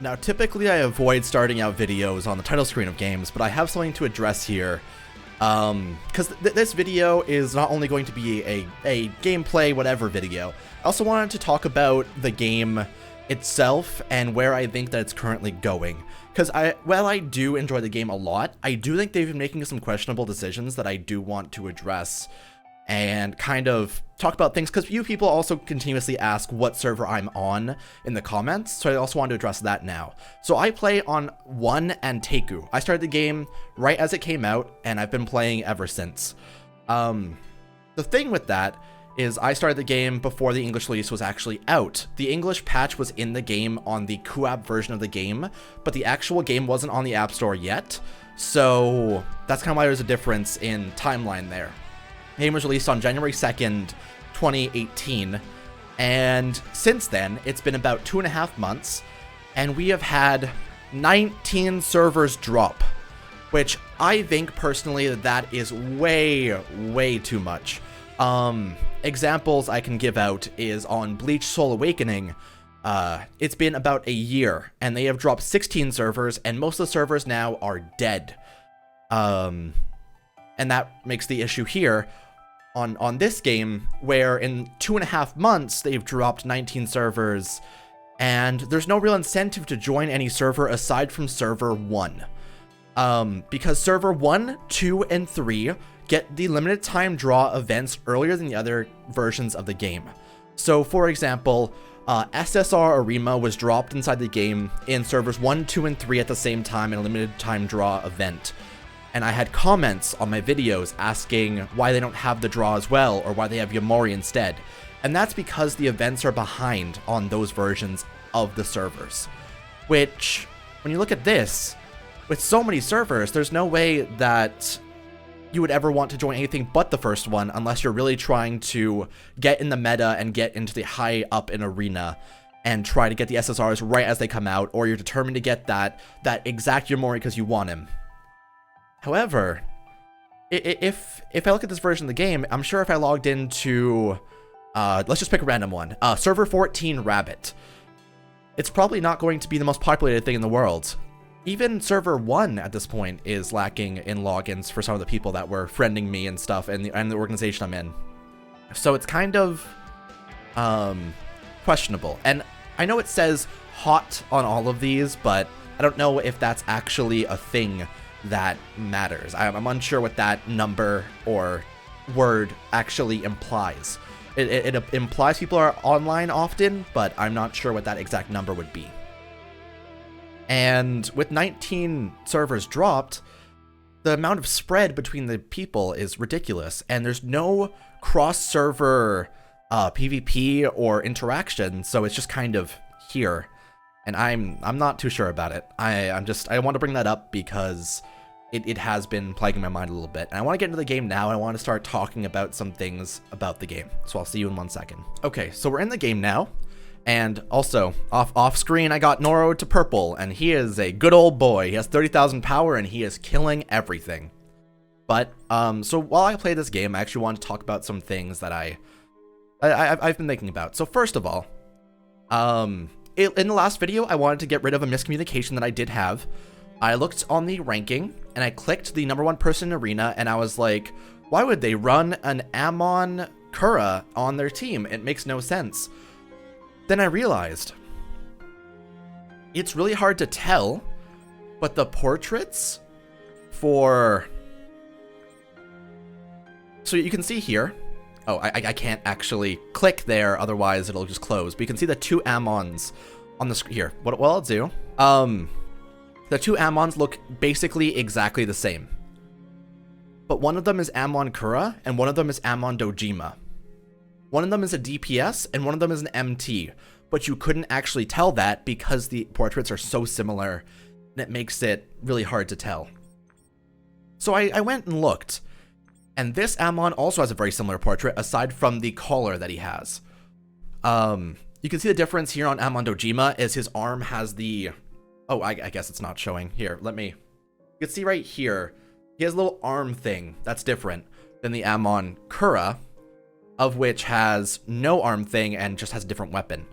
Now, typically I avoid starting out videos on the title screen of games, but I have something to address here. Because this video is not only going to be a gameplay whatever video, I also wanted to talk about the game itself and where I think that it's currently going. Because while I do enjoy the game a lot, I do think they've been making some questionable decisions that I do want to address and kind of talk about things, because you people also continuously ask what server I'm on in the comments, so I also want to address that now. So I play on 1 and Teku. I started the game right as it came out, and I've been playing ever since. The thing with that is I started the game before the English release was actually out. The English patch was in the game on the Qooapp version of the game, but the actual game wasn't on the App Store yet, so that's kind of why there's a difference in timeline there. The game was released on January 2nd, 2018, and since then, it's been about 2.5 months, and we have had 19 servers drop, which I think personally that is way too much. Examples I can give out is on Bleach Soul Awakening. It's been about a year, and they have dropped 16 servers, and most of the servers now are dead. And that makes the issue here on this game, where in 2.5 months they've dropped 19 servers, and there's no real incentive to join any server aside from server 1. Because server 1, 2, and 3 get the limited time draw events earlier than the other versions of the game. So for example, SSR Arima was dropped inside the game in servers 1, 2, and 3 at the same time in a limited time draw event. And I had comments on my videos asking why they don't have the draw as well, or why they have Yamori instead. And that's because the events are behind on those versions of the servers. Which, when you look at this, with so many servers, there's no way that you would ever want to join anything but the first one unless you're really trying to get in the meta and get into the high up in arena and try to get the SSRs right as they come out, or you're determined to get that exact Yamori because you want him. However, if I look at this version of the game, I'm sure if I logged into, let's just pick a random one, server 14 Rabbit, it's probably not going to be the most populated thing in the world. Even server 1 at this point is lacking in logins for some of the people that were friending me and stuff, and the organization I'm in. So it's kind of questionable. And I know it says hot on all of these, but I don't know if that's actually a thing that matters. I'm unsure what that number or word actually implies. It implies people are online often, but I'm not sure what that exact number would be. And with 19 servers dropped, the amount of spread between the people is ridiculous, and there's no cross-server PvP or interaction, so it's just kind of here. And I'm not too sure about it. I want to bring that up because it has been plaguing my mind a little bit. And I want to get into the game now, and I want to start talking about some things about the game. So I'll see you in 1 second. Okay, so we're in the game now. And also, off screen, I got Noro to purple, and he is a good old boy. He has 30,000 power, and he is killing everything. But, so while I play this game, I actually want to talk about some things that I've been thinking about. So first of all, in the last video, I wanted to get rid of a miscommunication that I did have. I looked on the ranking, and I clicked the #1 person in Arena, and I was like, why would they run an Amon Kura on their team? It makes no sense. Then I realized, it's really hard to tell, but the portraits for... So you can see here, oh, I can't actually click there, otherwise it'll just close. But you can see the 2 Amons on the screen here. What I'll do, the 2 Amons look basically exactly the same. But one of them is Amon Kura, and one of them is Amon Dojima. One of them is a DPS, and one of them is an MT. But you couldn't actually tell that because the portraits are so similar, and it makes it really hard to tell. So I went and looked, and this Amon also has a very similar portrait, aside from the collar that he has. You can see the difference here on Amon Dojima is his arm has the... Oh, I guess it's not showing. Here, let me... You can see right here, he has a little arm thing that's different than the Amon Kura, of which has no arm thing and just has a different weapon.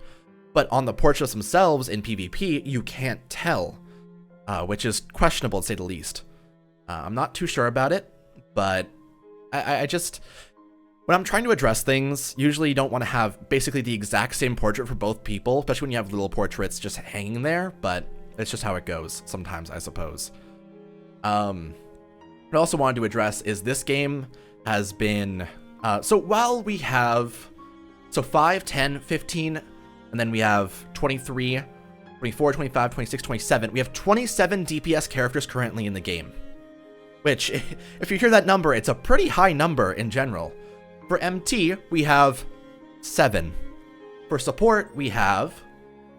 But on the portraits themselves in PvP, you can't tell, which is questionable to say the least. I'm not too sure about it, but I just, when I'm trying to address things, usually you don't want to have basically the exact same portrait for both people, especially when you have little portraits just hanging there, but it's just how it goes sometimes, I suppose. What I also wanted to address is this game has been, so while we have, 5, 10, 15, and then we have 23, 24, 25, 26, 27, we have 27 DPS characters currently in the game. Which, if you hear that number, it's a pretty high number in general. For MT, we have 7. For support, we have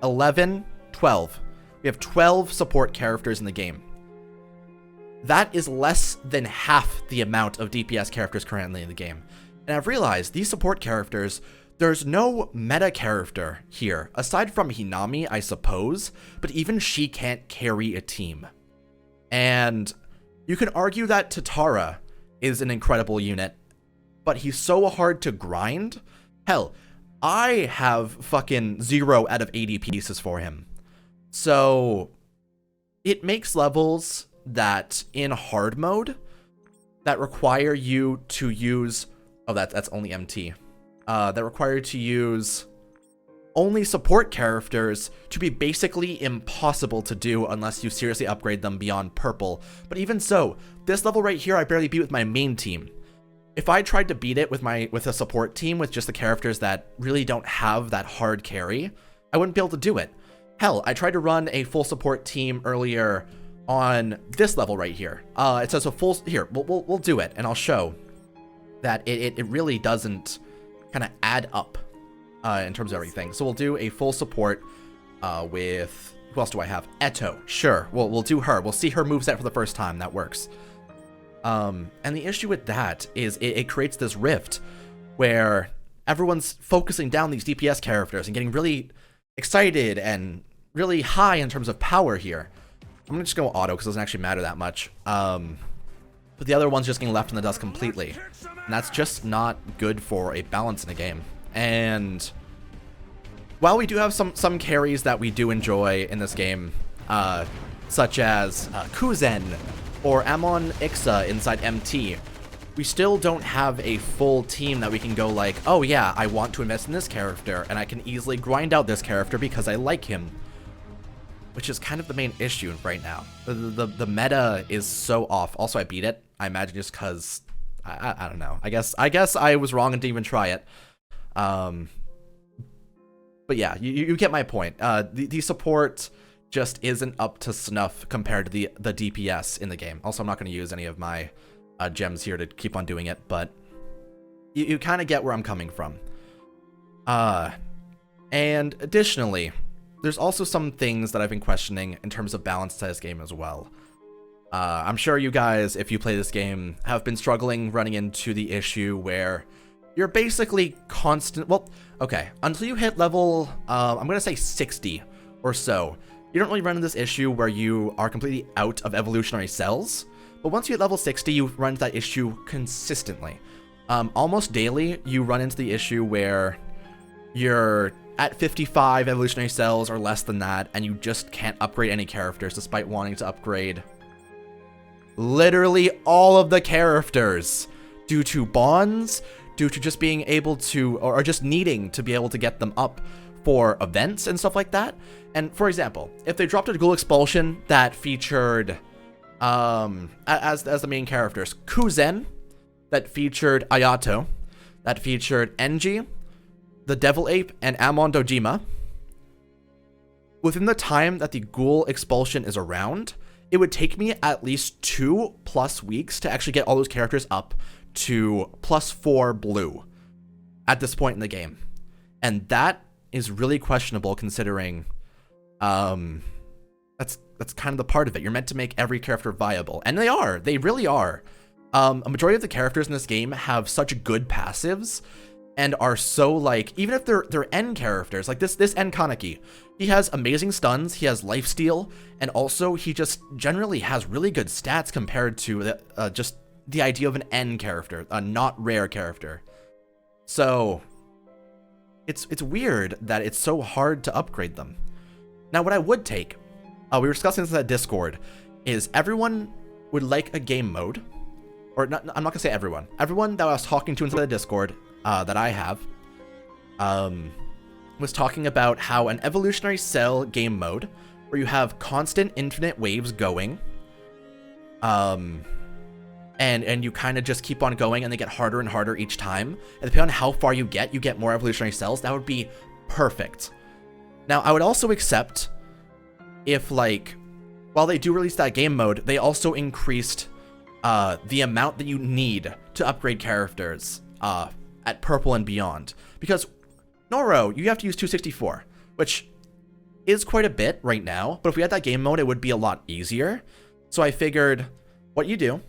11, 12. We have 12 support characters in the game. That is less than half the amount of DPS characters currently in the game. And I've realized these support characters, there's no meta character here, aside from Hinami, I suppose, but even she can't carry a team. And you can argue that Tatara is an incredible unit, but he's so hard to grind. Hell, I have fucking 0 out of 80 pieces for him. So it makes levels that in hard mode that require you to use, oh, that's only MT, that require you to use only support characters to be basically impossible to do unless you seriously upgrade them beyond purple. But even so, this level right here I barely beat with my main team. If I tried to beat it with a support team with just the characters that really don't have that hard carry, I wouldn't be able to do it. Hell, I tried to run a full support team earlier on this level right here. It says a full, here, we'll do it, and I'll show that it really doesn't kind of add up in terms of everything. So we'll do a full support with, who else do I have? Eto, sure, we'll do her. We'll see her moveset for the first time, that works. And the issue with that is it creates this rift where everyone's focusing down these DPS characters and getting really excited and really high in terms of power here. I'm gonna just go auto because it doesn't actually matter that much. But the other one's just getting left in the dust completely. And that's just not good for a balance in a game. And while we do have some carries that we do enjoy in this game, such as Kuzen or Amon Ixa inside MT, we still don't have a full team that we can go like, oh yeah, I want to invest in this character, and I can easily grind out this character because I like him. Which is kind of the main issue right now. The meta is so off. Also, I beat it. I imagine just because, I don't know. I guess I was wrong and didn't even try it. But yeah, you get my point. The support just isn't up to snuff compared to the DPS in the game. Also, I'm not going to use any of my gems here to keep on doing it, but you kind of get where I'm coming from. And additionally, there's also some things that I've been questioning in terms of balance to this game as well. I'm sure you guys, if you play this game, have been struggling running into the issue where you're basically constant, well, okay, until you hit level, I'm going to say 60 or so, you don't really run into this issue where you are completely out of evolutionary cells, but once you hit level 60, you run into that issue consistently. Almost daily, you run into the issue where you're at 55 evolutionary cells or less than that, and you just can't upgrade any characters despite wanting to upgrade literally all of the characters due to bonds, due to just being able to, or just needing to be able to get them up for events and stuff like that. And for example, if they dropped a Ghoul expulsion that featured, as the main characters, Kuzen, that featured Ayato, that featured Enji, the Devil Ape, and Amon Dojima, within the time that the Ghoul expulsion is around, it would take me at least 2+ weeks to actually get all those characters up to +4 blue at this point in the game. And that is really questionable considering that's kind of the part of it. You're meant to make every character viable, and they really are. A majority of the characters in this game have such good passives and are so, like, even if they're N characters, like this N Kaneki, he has amazing stuns, he has lifesteal, and also he just generally has really good stats compared to just the idea of an N character, a not rare character. So it's weird that it's so hard to upgrade them. Now, what I would take, we were discussing this at Discord, is everyone would like a game mode, or not, I'm not gonna say everyone. Everyone that I was talking to inside the Discord that I have, was talking about how an evolutionary cell game mode where you have constant infinite waves going, and you kind of just keep on going and they get harder and harder each time. And depending on how far you get more evolutionary cells. That would be perfect. Now, I would also accept if, like, while they do release that game mode, they also increased the amount that you need to upgrade characters at purple and beyond. Because Noro, you have to use 264, which is quite a bit right now. But if we had that game mode, it would be a lot easier. So I figured what you do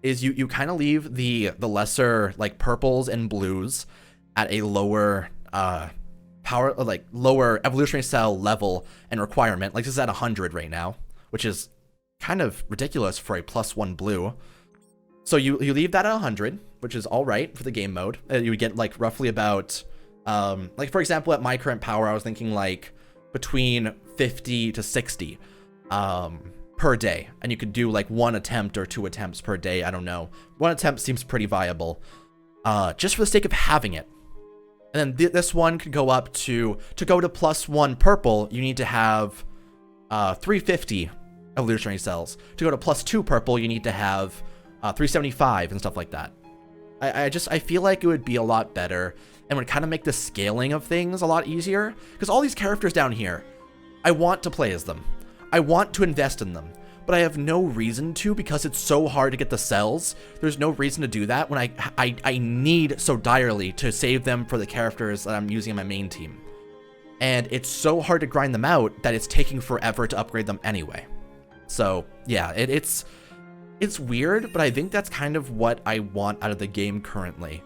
is you kind of leave the lesser, like, purples and blues at a lower lower evolutionary cell level and requirement. Like, this is at 100 right now, which is kind of ridiculous for a +1 blue. So you leave that at 100, which is all right for the game mode. You would get, like, roughly about, like, for example, at my current power, I was thinking, like, between 50 to 60 per day. And you could do, like, 1 attempt or 2 attempts per day. I don't know. 1 attempt seems pretty viable, just for the sake of having it. And then this one could go up to go to +1 purple, you need to have 350 evolutionary cells. To go to +2 purple, you need to have 375 and stuff like that. I feel like it would be a lot better and would kind of make the scaling of things a lot easier. Because all these characters down here, I want to play as them. I want to invest in them. But I have no reason to because it's so hard to get the cells. There's no reason to do that when I need so direly to save them for the characters that I'm using in my main team. And it's so hard to grind them out that it's taking forever to upgrade them anyway. So yeah, it's weird, but I think that's kind of what I want out of the game currently.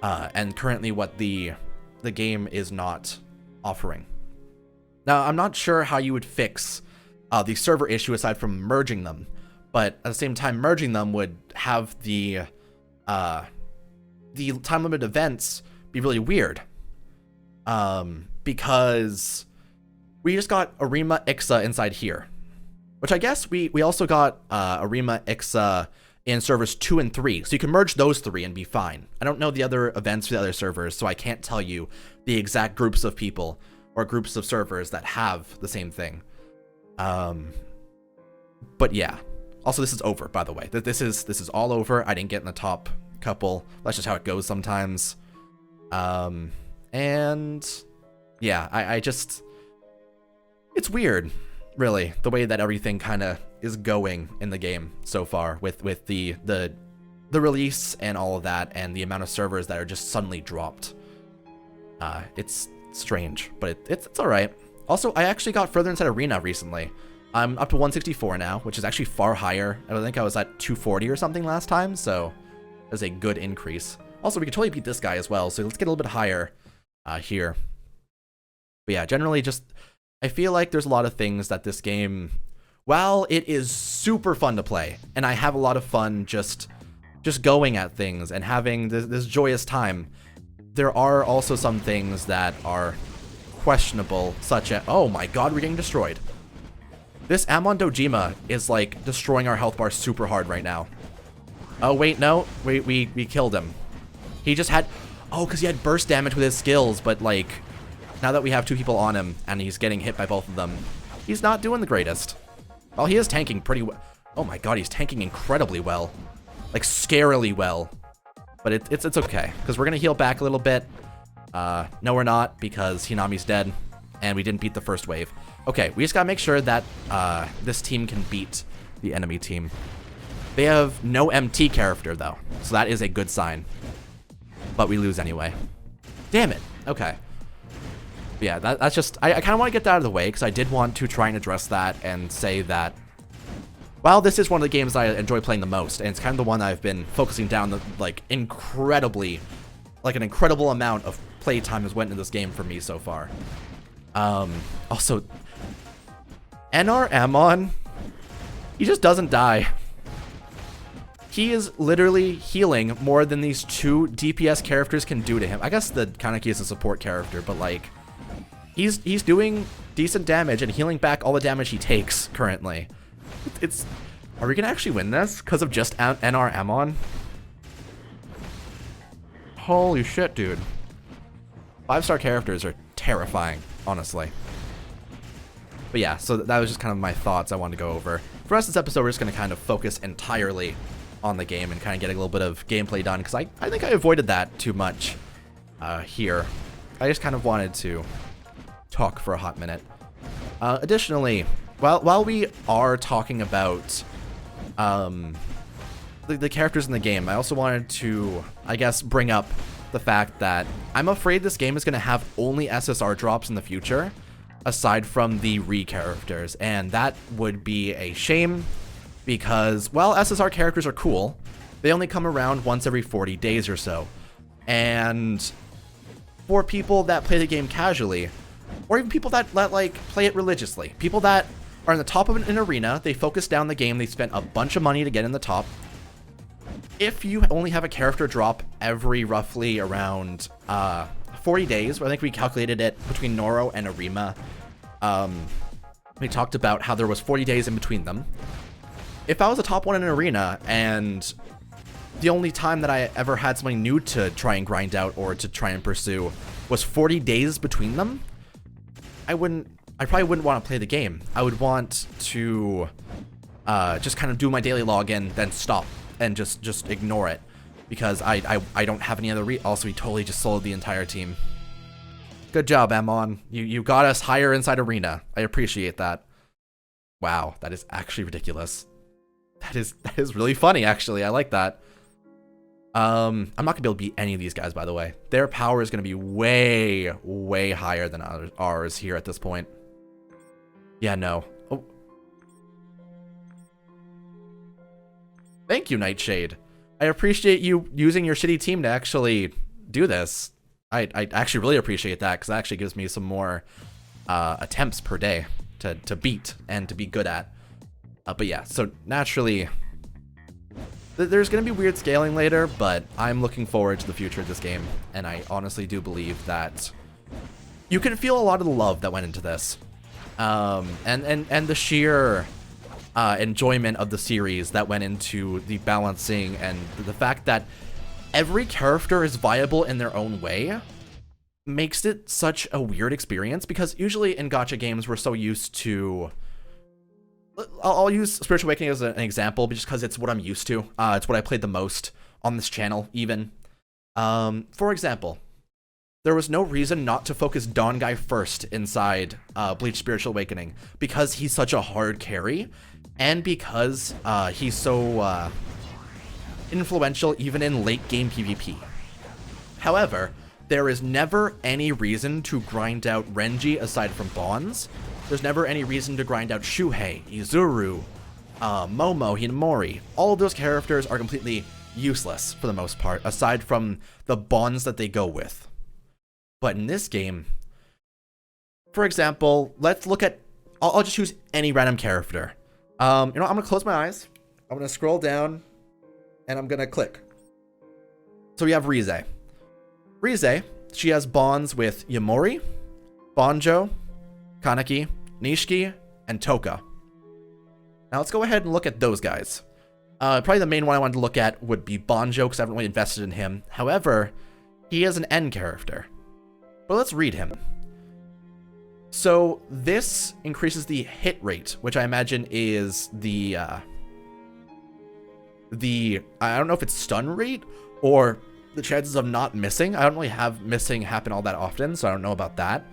And currently what the game is not offering. Now, I'm not sure how you would fix the server issue aside from merging them, but at the same time, merging them would have the time limit events be really weird, because we just got Arima Ixa inside here, which I guess we also got Arima Ixa in servers 2 and 3, so you can merge those 3 and be fine. I don't know the other events for the other servers, so I can't tell you the exact groups of people or groups of servers that have the same thing. But yeah, also this is over, by the way. This is all over. I didn't get in the top couple. That's just how it goes sometimes. And yeah, I just, it's weird, really, the way that everything kind of is going in the game so far with the release and all of that, and the amount of servers that are just suddenly dropped. It's strange, but it's all right. Also, I actually got further inside Arena recently. I'm up to 164 now, which is actually far higher. I think I was at 240 or something last time, so that's a good increase. Also, we could totally beat this guy as well, so let's get a little bit higher here. But yeah, generally just, I feel like there's a lot of things that this game, while it is super fun to play, and I have a lot of fun just going at things and having this joyous time, there are also some things that are questionable, such as, oh my god, we're getting destroyed. This Amon Dojima is, like, destroying our health bar super hard right now. Oh wait, no, we killed him. He just had, oh, because he had burst damage with his skills, but, like, now that we have 2 people on him and he's getting hit by both of them, he's not doing the greatest. Well, he is tanking pretty well. Oh my god, he's tanking incredibly well. Like, scarily well. But it's okay, because we're gonna heal back a little bit. No, we're not, because Hinami's dead, and we didn't beat the first wave. Okay, we just gotta make sure that this team can beat the enemy team. They have no MT character, though, so that is a good sign. But we lose anyway. Damn it. Okay. But yeah, that's just, I kind of want to get that out of the way, because I did want to try and address that and say that, while this is one of the games I enjoy playing the most, and it's kind of the one I've been focusing down the, like, incredibly, like, an incredible amount of playtime has went into this game for me so far. Also, NR Amon, he just doesn't die. he is literally healing more than these 2 DPS characters can do to him. I guess the Kaneki is a support character, but like, he's doing decent damage and healing back all the damage he takes currently. Are we gonna actually win this because of just NR Amon? Holy shit, dude. 5-star characters are terrifying, honestly. But yeah, so that was just kind of my thoughts I wanted to go over. For the rest of this episode, we're just going to kind of focus entirely on the game and kind of get a little bit of gameplay done, because I think I avoided that too much here. I just kind of wanted to talk for a hot minute. Additionally, while we are talking about the characters in the game, I also wanted to, I guess, bring up the fact that I'm afraid this game is going to have only SSR drops in the future, aside from the re-characters, and that would be a shame, because, well, SSR characters are cool. They only come around once every 40 days or so, and for people that play the game casually, or even people that like play it religiously, people that are in the top of an arena, they focus down the game, they spent a bunch of money to get in the top. If you only have a character drop every roughly around 40 days, I think we calculated it between Noro and Arima. We talked about how there was 40 days in between them. If I was a top 1 in an arena and the only time that I ever had something new to try and grind out or to try and pursue was 40 days between them, I probably wouldn't want to play the game. I would want to just kind of do my daily login, then stop and just ignore it, because I don't have any other also, he totally just soloed the entire team. Good job, Amon. You got us higher inside arena. I appreciate that. Wow, that is actually ridiculous. That is really funny, actually. I like that. I'm not gonna be able to beat any of these guys, by the way. Their power is gonna be way, way higher than ours here at this point. Yeah, no. Oh. Thank you, Nightshade. I appreciate you using your shitty team to actually do this. I actually really appreciate that, because that actually gives me some more attempts per day to beat and to be good at. But yeah, so naturally, there's going to be weird scaling later, but I'm looking forward to the future of this game, and I honestly do believe that you can feel a lot of the love that went into this, and the sheer enjoyment of the series that went into the balancing, and the fact that every character is viable in their own way makes it such a weird experience, because usually in gacha games we're so used to, I'll use Spiritual Awakening as an example just because it's what I'm used to. It's what I played the most on this channel, even. For example, there was no reason not to focus Dawn Guy first inside Bleach Spiritual Awakening, because he's such a hard carry, and because he's so influential even in late game PvP. However, there is never any reason to grind out Renji aside from Bonds. There's never any reason to grind out Shuhei, Izuru, Momo, Hinamori. All of those characters are completely useless for the most part, aside from the bonds that they go with. But in this game, for example, let's look at, I'll just choose any random character. I'm gonna close my eyes, I'm gonna scroll down, and I'm gonna click. So we have Rize. Rize, she has bonds with Yamori, Banjo, Kaneki, Nishiki, and Toka. Now let's go ahead and look at those guys. Probably the main one I wanted to look at would be Banjo, because I haven't really invested in him. However, he is an N character. But let's read him. So this increases the hit rate, which I imagine is the I don't know if it's stun rate or the chances of not missing. I don't really have missing happen all that often, so I don't know about that.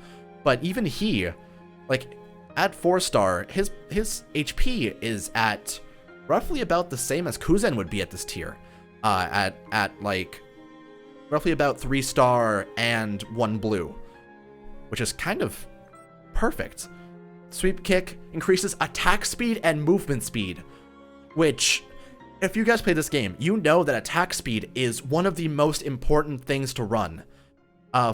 But even he, like, at 4-star, his HP is at roughly about the same as Kuzen would be at this tier. At like roughly about 3-star and 1 blue, which is kind of perfect. Sweep kick increases attack speed and movement speed, which, if you guys play this game, you know that attack speed is one of the most important things to run.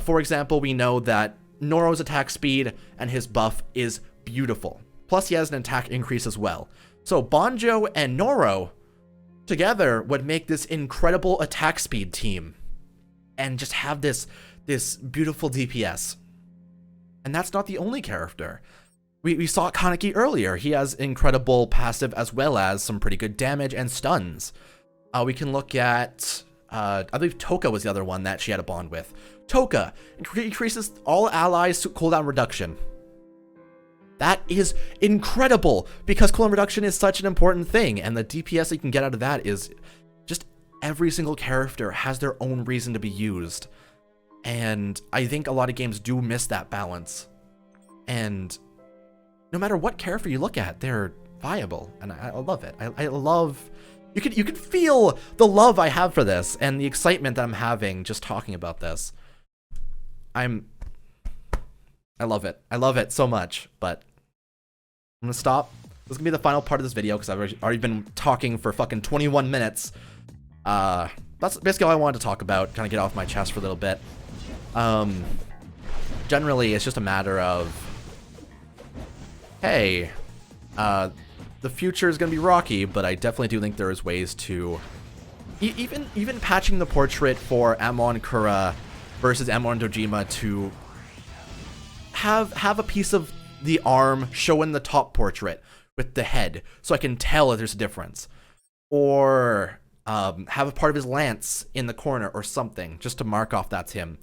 For example, we know that Noro's attack speed and his buff is beautiful. Plus, he has an attack increase as well. So Banjo and Noro together would make this incredible attack speed team and just have this beautiful DPS. And that's not the only character. We saw Kaneki earlier. He has incredible passive as well as some pretty good damage and stuns. We can look at, I believe Toka was the other one that she had a bond with. Toka increases all allies to cooldown reduction. That is incredible because cooldown reduction is such an important thing, and the DPS that you can get out of that is just every single character has their own reason to be used. And I think a lot of games do miss that balance. And no matter what character you look at, they're viable, and I love it. I love, you can feel the love I have for this and the excitement that I'm having just talking about this. I love it. I love it so much, but I'm gonna stop. This is gonna be the final part of this video because I've already been talking for fucking 21 minutes. That's basically all I wanted to talk about, kind of get off my chest for a little bit. Generally, it's just a matter of, hey, the future is going to be rocky, but I definitely do think there is ways to, even patching the portrait for Amon Kura versus Amon Dojima to have a piece of the arm show in the top portrait with the head, so I can tell if there's a difference. Or have a part of his lance in the corner or something, just to mark off that's him.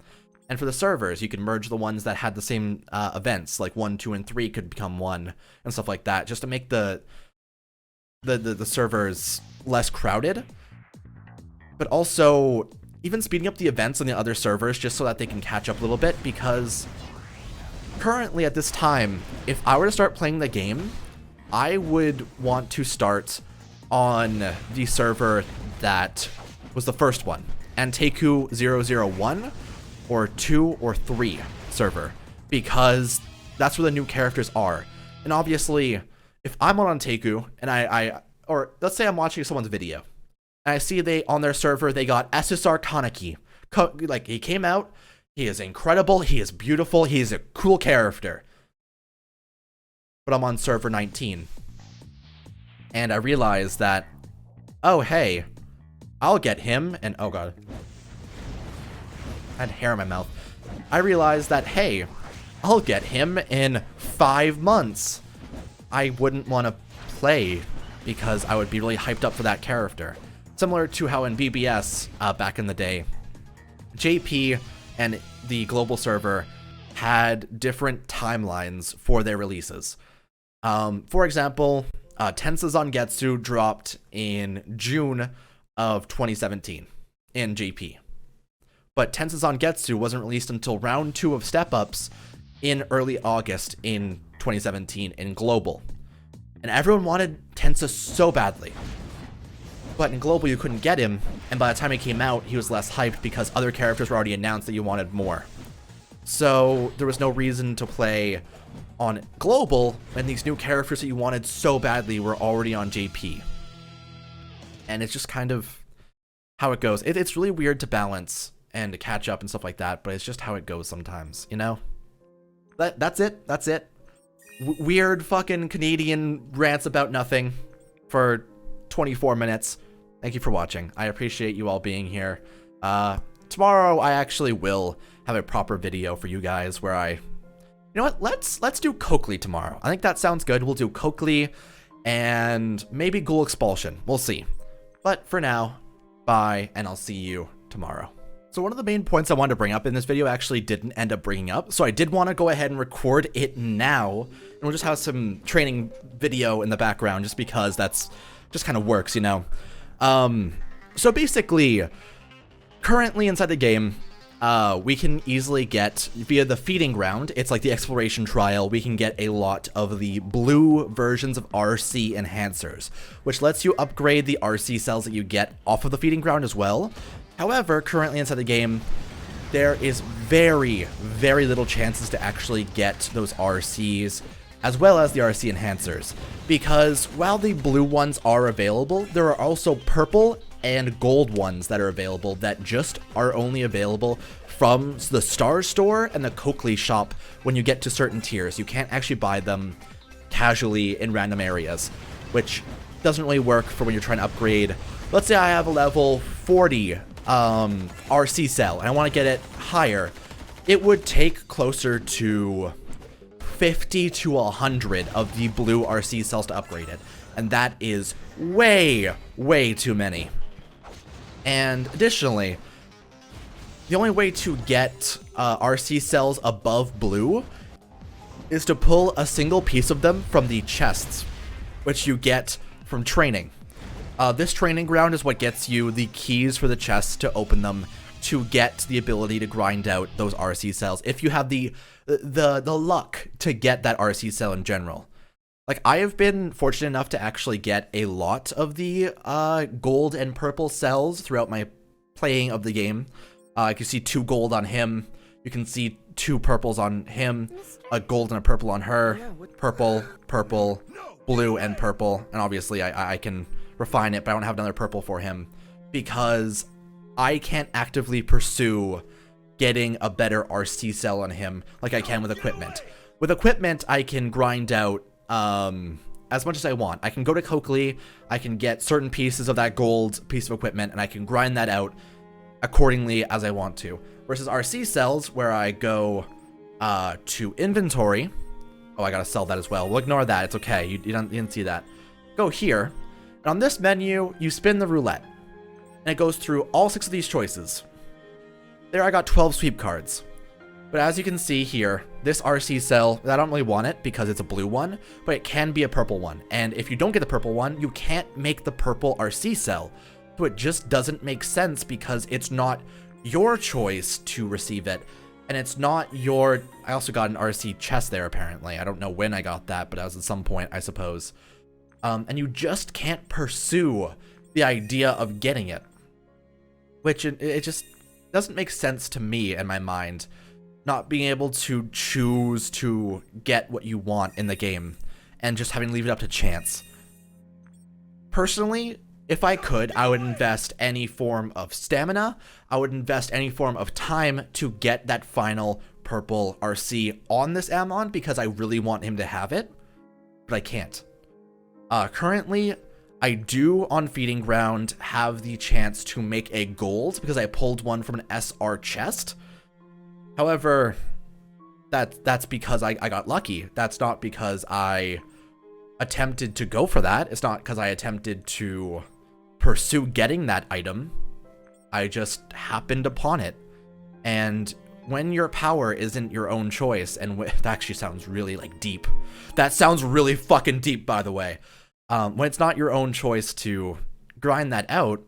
And for the servers, you can merge the ones that had the same events, like 1, 2, and 3 could become 1, and stuff like that, just to make the servers less crowded. But also, even speeding up the events on the other servers, just so that they can catch up a little bit, because currently at this time, if I were to start playing the game, I would want to start on the server that was the first one, Anteku 001, or 2 or 3 server, because that's where the new characters are. And obviously, if I'm on Anteku, and or let's say I'm watching someone's video, and I see they, on their server, they got SSR Kaneki. Like, he came out, he is incredible, he is beautiful, he is a cool character. But I'm on server 19. And I realize that, oh hey, I'll get him, and oh god. I had hair in my mouth. I realized that, hey, I'll get him in 5 months. I wouldn't want to play because I would be really hyped up for that character. Similar to how in BBS back in the day, JP and the global server had different timelines for their releases. For example, Tensa Zangetsu dropped in June of 2017 in JP. But Tensa Zangetsu wasn't released until round 2 of step-ups in early August in 2017 in Global. And everyone wanted Tensa so badly. But in Global you couldn't get him, and by the time he came out, he was less hyped because other characters were already announced that you wanted more. So there was no reason to play on Global when these new characters that you wanted so badly were already on JP. And it's just kind of how it goes. It's really weird to balance and to catch up and stuff like that, but it's just how it goes sometimes, you know? That's it. That's it. Weird fucking Canadian rants about nothing for 24 minutes. Thank you for watching. I appreciate you all being here. Tomorrow I actually will have a proper video for you guys where you know what? Let's do Coakley tomorrow. I think that sounds good. We'll do Coakley and maybe Ghoul Expulsion. We'll see. But for now, bye, and I'll see you tomorrow. So one of the main points I wanted to bring up in this video actually didn't end up bringing up, so I did want to go ahead and record it now, and we'll just have some training video in the background just because that's just kind of works, you know? So basically, currently inside the game, we can easily get, via the feeding ground, it's like the exploration trial, we can get a lot of the blue versions of RC enhancers, which lets you upgrade the RC cells that you get off of the feeding ground as well. However, currently inside the game, there is very, very little chances to actually get those RCs, as well as the RC enhancers, because while the blue ones are available, there are also purple and gold ones that are available that just are only available from the Star Store and the Coakley shop when you get to certain tiers. You can't actually buy them casually in random areas, which doesn't really work for when you're trying to upgrade let's say I have a level 40 RC cell and I want to get it higher. It would take closer to 50 to 100 of the blue RC cells to upgrade it. And that is way, way too many. And additionally, the only way to get RC cells above blue is to pull a single piece of them from the chests, which you get from training. This training ground is what gets you the keys for the chests to open them, to get the ability to grind out those RC cells, if you have the luck to get that RC cell in general. Like, I have been fortunate enough to actually get a lot of the gold and purple cells throughout my playing of the game. You can see 2 gold on him. You can see 2 purples on him, a gold and a purple on her, purple, purple, blue, and purple. And obviously I can refine it, but I don't have another purple for him because I can't actively pursue getting a better RC cell on him like I can with equipment. With equipment, I can grind out as much as I want. I can go to Qooapp, I can get certain pieces of that gold piece of equipment, and I can grind that out accordingly as I want to. Versus RC cells, where I go to inventory. Oh, I gotta sell that as well. We'll ignore that. It's okay. You didn't see that. Go here. And on this menu, you spin the roulette. And it goes through all 6 of these choices. There I got 12 sweep cards. But as you can see here, this RC cell, I don't really want it because it's a blue one, but it can be a purple one. And if you don't get the purple one, you can't make the purple RC cell. So it just doesn't make sense because it's not your choice to receive it. And it's not your... I also got an RC chest there, apparently. I don't know when I got that, but that was at some point, I suppose. And you just can't pursue the idea of getting it. Which it just doesn't make sense to me in my mind. Not being able to choose to get what you want in the game. And just having to leave it up to chance. Personally, if I could, I would invest any form of stamina. I would invest any form of time to get that final purple RC on this Ammon because I really want him to have it. But I can't. Currently, I do on Feeding Ground have the chance to make a gold because I pulled one from an SR chest. However, that's because I got lucky. That's not because I attempted to go for that. It's not because I attempted to pursue getting that item. I just happened upon it. And when your power isn't your own choice, and that actually sounds really like deep. That sounds really fucking deep, by the way. When it's not your own choice to grind that out,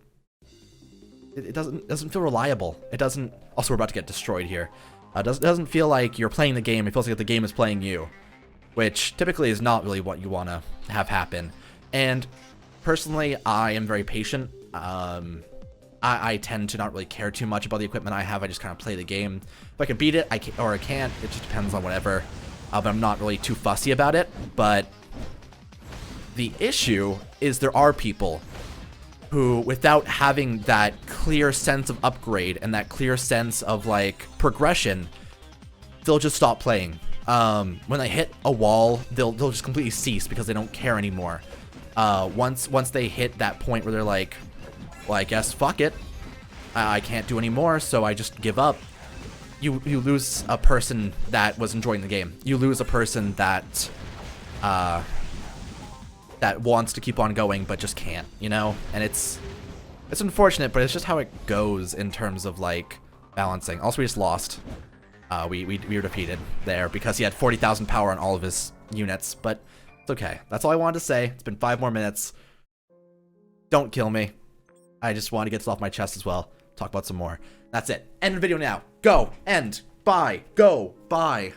it doesn't feel reliable. It doesn't. Also, we're about to get destroyed here. It doesn't feel like you're playing the game. It feels like the game is playing you, which typically is not really what you want to have happen. And personally, I am very patient. I tend to not really care too much about the equipment I have. I just kind of play the game. If I can beat it, I can, or I can't. It just depends on whatever. But I'm not really too fussy about it. But the issue is there are people who, without having that clear sense of upgrade and that clear sense of like progression, they'll just stop playing. When they hit a wall, they'll just completely cease because they don't care anymore. Once they hit that point where they're like, well, I guess fuck it, I can't do any more, so I just give up. You lose a person that was enjoying the game. You lose a person that that wants to keep on going but just can't, you know? And it's unfortunate, but it's just how it goes in terms of like balancing. Also, we just lost. We were defeated there because he had 40,000 power on all of his units, but it's okay. That's all I wanted to say. It's been 5 more minutes. Don't kill me. I just want to get this off my chest as well. Talk about some more. That's it. End the video now. Go. End. Bye. Go. Bye.